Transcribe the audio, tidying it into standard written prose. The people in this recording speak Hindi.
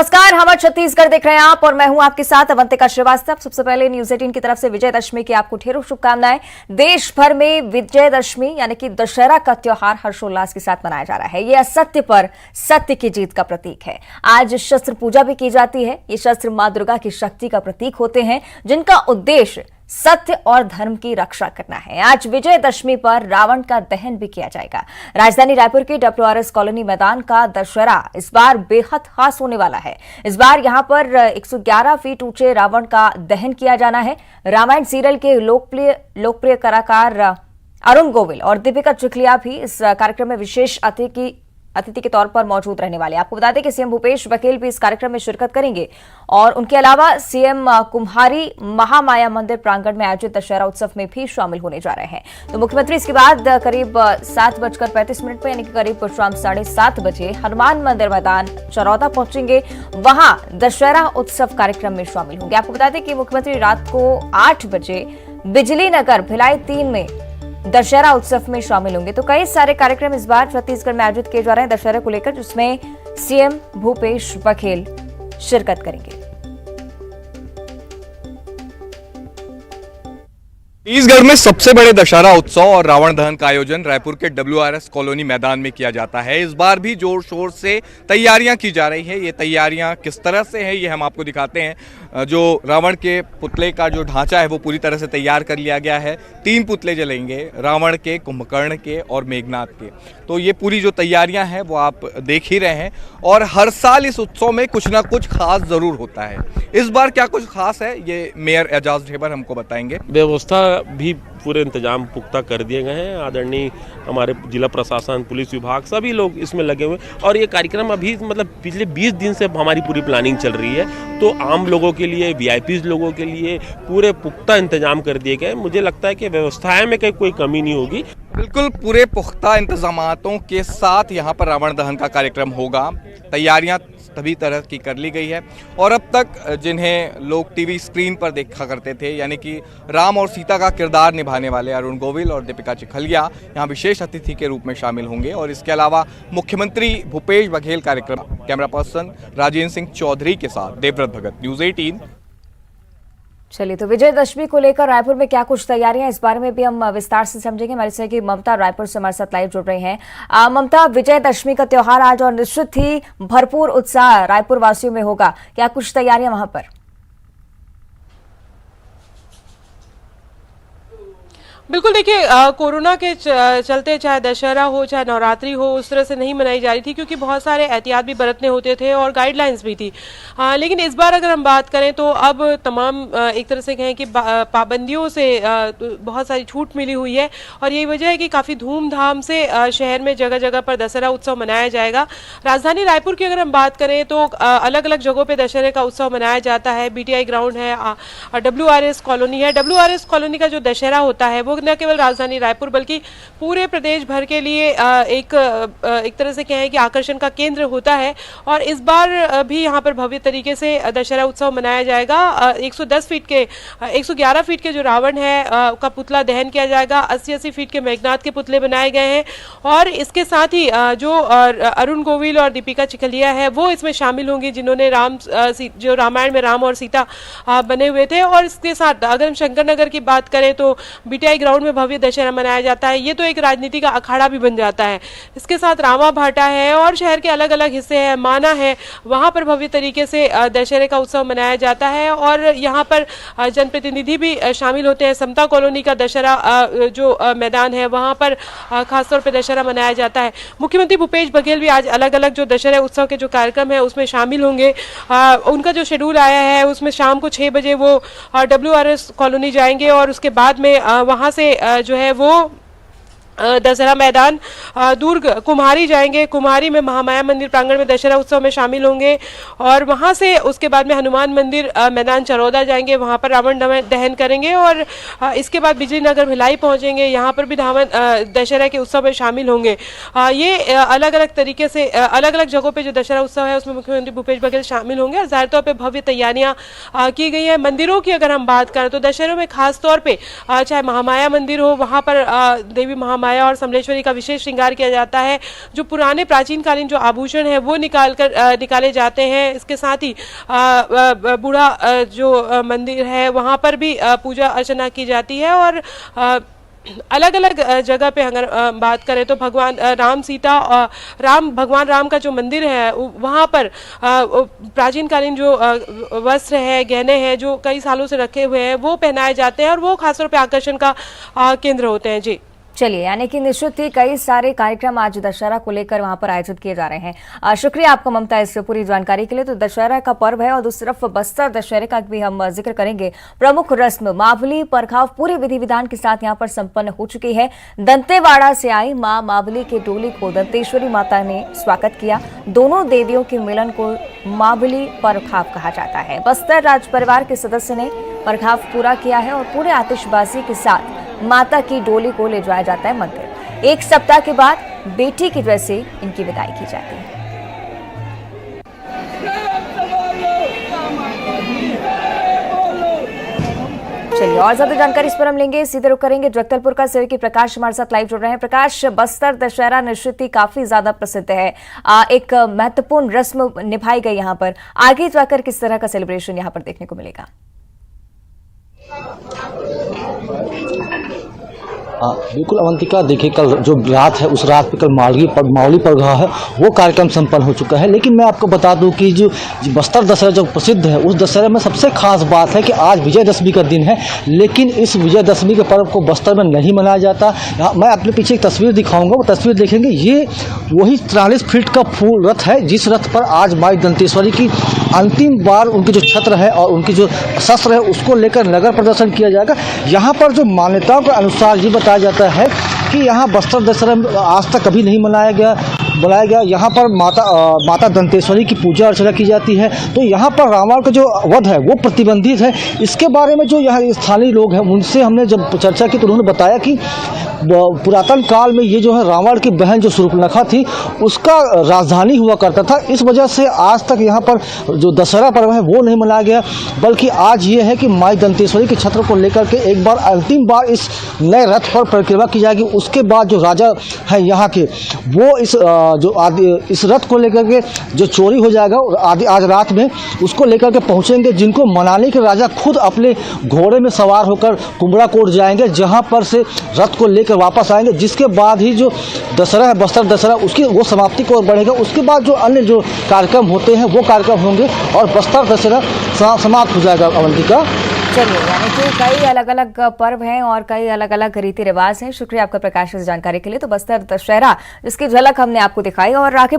नमस्कार, हमारे छत्तीसगढ़ देख रहे हैं आप और मैं हूं आपके साथ अवंतिका श्रीवास्तव। सबसे पहले न्यूज 18 की तरफ से विजयदशमी की आपको ढेरों शुभकामनाएं। देश भर में विजयदशमी यानी कि दशहरा का त्योहार हर्षोल्लास के साथ मनाया जा रहा है। यह असत्य पर सत्य की जीत का प्रतीक है। आज शस्त्र पूजा भी की जाती है। ये शस्त्र मां दुर्गा की शक्ति का प्रतीक होते हैं, जिनका उद्देश्य सत्य और धर्म की रक्षा करना है। आज विजयदशमी पर रावण का दहन भी किया जाएगा। राजधानी रायपुर के WRS कॉलोनी मैदान का दशहरा इस बार बेहद खास होने वाला है। इस बार यहां पर 111 फीट ऊंचे रावण का दहन किया जाना है। रामायण सीरियल के लोकप्रिय कलाकार अरुण गोविल और दीपिका चिखलिया भी इस कार्यक्रम में विशेष अतिथि के तौर पर मौजूद रहने वाले। आपको बता दें कि सीएम भूपेश बघेल भी इस कार्यक्रम में शिरकत करेंगे और उनके अलावा सीएम कुम्हारी महामाया मंदिर प्रांगण में आयोजित दशहरा उत्सव में भी शामिल होने जा रहे हैं। तो मुख्यमंत्री इसके बाद करीब 7:35 पर यानी कि करीब शाम 7:30 बजे हनुमान मंदिर मैदान चरौदा पहुंचेंगे। वहां दशहरा उत्सव कार्यक्रम में शामिल होंगे। आपको बता दें कि मुख्यमंत्री रात को 8 बजे बिजली नगर भिलाई 3 में दशहरा उत्सव में शामिल होंगे। तो कई सारे कार्यक्रम इस बार छत्तीसगढ़ में आयोजित किए जा रहे हैं दशहरा को लेकर, जिसमें सीएम भूपेश बघेल शिरकत करेंगे। छत्तीसगढ़ में सबसे बड़े दशहरा उत्सव और रावण दहन का आयोजन रायपुर के WRS कॉलोनी मैदान में किया जाता है। इस बार भी जोर शोर से तैयारियां की जा रही है। ये तैयारियां किस तरह से है ये हम आपको दिखाते हैं। जो रावण के पुतले का जो ढांचा है वो पूरी तरह से तैयार कर लिया गया है। 3 पुतले जलेंगे, रावण के, कुंभकर्ण के और मेघनाथ के। तो ये पूरी जो तैयारियां हैं वो आप देख ही रहे हैं और हर साल इस उत्सव में कुछ ना कुछ खास जरूर होता है। इस बार क्या कुछ खास है ये मेयर एजाज ढेबर हमको बताएंगे। व्यवस्था भी पूरे इंतजाम पुख्ता कर दिए गए हैं। आदरणीय हमारे जिला प्रशासन, पुलिस विभाग सभी लोग इसमें लगे हुए और ये कार्यक्रम अभी मतलब पिछले 20 दिन से हमारी पूरी प्लानिंग चल रही है। तो आम लोगों के लिए, VIP लोगों के लिए पूरे पुख्ता इंतजाम कर दिए गए। मुझे लगता है कि व्यवस्थाएं में कोई कमी नहीं होगी। बिल्कुल पूरे पुख्ता इंतजामातों के साथ यहाँ पर रावण दहन का कार्यक्रम होगा। तैयारियां सभी तरह की कर ली गई है और अब तक जिन्हें लोग टीवी स्क्रीन पर देखा करते थे, यानी कि राम और सीता का किरदार निभाने वाले अरुण गोविल और दीपिका चिखलिया यहाँ विशेष अतिथि के रूप में शामिल होंगे। और इसके अलावा मुख्यमंत्री भूपेश बघेल कार्यक्रम। कैमरा पर्सन राजेंद्र सिंह चौधरी के साथ देवव्रत भगत, न्यूज 18। चलिए, तो विजयदशमी को लेकर रायपुर में क्या कुछ तैयारियां, इस बारे में भी हम विस्तार से समझेंगे। हमारे सहयोगी ममता रायपुर से हमारे साथ लाइव जुड़ रही हैं। ममता, विजयदशमी का त्योहार आज और निश्चित ही भरपूर उत्साह रायपुर वासियों में होगा। क्या कुछ तैयारियां वहां पर? बिल्कुल, देखिए कोरोना के चलते चाहे दशहरा हो चाहे नवरात्रि हो उस तरह से नहीं मनाई जा रही थी, क्योंकि बहुत सारे एहतियात भी बरतने होते थे और गाइडलाइंस भी थी। लेकिन इस बार अगर हम बात करें तो अब तमाम एक तरह से कहें कि पाबंदियों से बहुत सारी छूट मिली हुई है और यही वजह है कि काफ़ी धूमधाम से शहर में जगह जगह पर दशहरा उत्सव मनाया जाएगा। राजधानी रायपुर की अगर हम बात करें तो अलग अलग जगहों पर दशहरे का उत्सव मनाया जाता है। BTI ग्राउंड है, WRS कॉलोनी है। WRS कॉलोनी का जो दशहरा होता है वो न केवल राजधानी रायपुर बल्कि पूरे प्रदेश भर के लिए एक तरह से कहें कि आकर्षण का केंद्र होता है। और इस बार भी यहाँ पर भव्य तरीके से दशहरा उत्सव मनाया जाएगा। 111 फीट के जो रावण है का पुतला दहन किया जाएगा। 80-80 फीट के मेघनाथ के पुतले बनाए गए हैं और इसके साथ ही जो अरुण गोविल और दीपिका चिखलिया है वो इसमें शामिल होंगी, जिन्होंने जो रामायण में राम और सीता बने हुए थे। और इसके साथ अगर हम शंकर नगर की बात करें तो BTI ग्राउंड में भव्य दशहरा मनाया जाता है। ये तो एक राजनीति का अखाड़ा भी बन जाता है। इसके साथ रामा भाटा है और शहर के अलग अलग हिस्से हैं, माना है, वहां पर भव्य तरीके से दशहरे का उत्सव मनाया जाता है और यहाँ पर जनप्रतिनिधि भी शामिल होते हैं। समता कॉलोनी का दशहरा जो मैदान है वहां पर खासतौर पर दशहरा मनाया जाता है। मुख्यमंत्री भूपेश बघेल भी आज अलग अलग जो दशहरा उत्सव के जो कार्यक्रम है उसमें शामिल होंगे। उनका जो शेड्यूल आया है उसमें शाम को 6 बजे वो WRS कॉलोनी जाएंगे और उसके बाद में वहां से जो है वो दशहरा मैदान दुर्ग कुम्हारी जाएंगे। कुम्हारी में महामाया मंदिर प्रांगण में दशहरा उत्सव में शामिल होंगे और वहां से उसके बाद में हनुमान मंदिर मैदान चरौदा जाएंगे, वहां पर रावण दहन करेंगे और इसके बाद बिजली नगर भिलाई पहुंचेंगे, यहाँ पर भी दशहरा के उत्सव में शामिल होंगे। ये अलग अलग तरीके से अलग अलग जगहों पर जो दशहरा उत्सव है उसमें मुख्यमंत्री भूपेश बघेल शामिल होंगे और जाहिर तौर पर भव्य तैयारियां की गई है। मंदिरों की अगर हम बात करें तो दशहरों में खास तौर पर चाहे महामाया मंदिर हो, वहां पर देवी महामाया माया और समलेश्वरी का विशेष श्रृंगार किया जाता है। जो पुराने प्राचीन कालीन जो आभूषण है वो निकाले जाते हैं। इसके साथ ही बूढ़ा जो मंदिर है वहाँ पर भी पूजा अर्चना की जाती है। और अलग अलग जगह पे अगर बात करें तो भगवान भगवान राम का जो मंदिर है वहाँ पर प्राचीन कालीन जो वस्त्र है, गहने हैं जो कई सालों से रखे हुए हैं वो पहनाए जाते हैं और वो खासतौर पे आकर्षण का केंद्र होते हैं। जी चलिए, यानी कि निश्चित ही कई सारे कार्यक्रम आज दशहरा को लेकर वहां पर आयोजित किए जा रहे हैं। शुक्रिया आपका ममता इस पूरी जानकारी के लिए। तो दशहरा का पर्व है और दूसरी तरफ बस्तर दशहरे का भी हम जिक्र करेंगे। प्रमुख रस्म मावली परखाव पूरे विधि विधान के साथ यहां पर संपन्न हो चुकी है। दंतेवाड़ा से आई मां मावली के डोली को दंतेश्वरी माता ने स्वागत किया। दोनों देवियों के मिलन को मावली परखाव कहा जाता है। बस्तर राज परिवार के सदस्य ने परखाव पूरा किया है और पूरे आतिशबाजी के साथ माता की डोली को ले जाया जाता है मंदिर। एक सप्ताह के बाद बेटी की वजह से इनकी विदाई की जाती है। चलिए, और ज्यादा जानकारी इस पर हम लेंगे। सीधे रुक करेंगे जगदलपुर का सहयोगी प्रकाश हमारे साथ लाइव जुड़ रहे हैं। प्रकाश, बस्तर दशहरा निश्चित ही काफी ज्यादा प्रसिद्ध है। एक महत्वपूर्ण रस्म निभाई गई यहाँ पर। आगे जाकर किस तरह का सेलिब्रेशन यहाँ पर देखने को मिलेगा? बिल्कुल अवंतिका, देखिए कल जो रात है उस रात पे कल मावली परघाव है वो कार्यक्रम संपन्न हो चुका है। लेकिन मैं आपको बता दूं कि जो बस्तर दशहरा जो प्रसिद्ध है उस दशहरे में सबसे खास बात है कि आज विजयदशमी का दिन है। लेकिन इस विजयदशमी के पर्व को बस्तर में नहीं मनाया जाता। मैं अपने पीछे एक तस्वीर दिखाऊंगा, वो तस्वीर देखेंगे। ये वही 43 फीट का फूल रथ है जिस रथ पर आज माई दंतेश्वरी की अंतिम बार उनकी जो छत्र है और उनकी जो शस्त्र है उसको लेकर नगर प्रदर्शन किया जाएगा। यहाँ पर जो मान्यताओं के अनुसार ये बताया जाता है कि यहाँ बस्तर दशहरा आज तक कभी नहीं बनाया गया। यहाँ पर माता दंतेश्वरी की पूजा अर्चना की जाती है। तो यहाँ पर रावण का जो वध है वो प्रतिबंधित है। इसके बारे में जो यहाँ स्थानीय लोग हैं उनसे हमने जब चर्चा की तो उन्होंने बताया कि पुरातन काल में ये जो है रावण की बहन जो शूर्पणखा थी उसका राजधानी हुआ करता था। इस वजह से आज तक यहाँ पर जो दशहरा पर्व है वो नहीं मनाया गया, बल्कि आज ये है कि माई दंतेश्वरी के छत्र को लेकर के एक बार अंतिम बार इस नए रथ पर परिक्रमा की जाएगी। उसके बाद जो राजा है यहाँ के वो इस रथ को लेकर के जो चोरी हो जाएगा आज रात में उसको लेकर के पहुँचेंगे, जिनको मनाने के राजा खुद अपने घोड़े में सवार होकर कुम्भड़ा कोट जाएंगे, जहाँ पर से रथ को लेकर वापस आएंगे। जिसके बाद ही जो दशहरा है बस्तर दशहरा उसकी वो समाप्ति को बढ़ेगा। उसके बाद जो अन्य जो कार्यक्रम होते हैं वो कार्यक्रम होंगे और बस्तर दशहरा समाप्त हो जाएगा। अवंतिका, चलिए, यानी कि कई अलग अलग पर्व हैं और कई अलग अलग रीति रिवाज हैं। शुक्रिया आपका प्रकाश इस जानकारी के लिए। तो बस्तर दशहरा जिसकी झलक हमने आपको दिखाई और आगे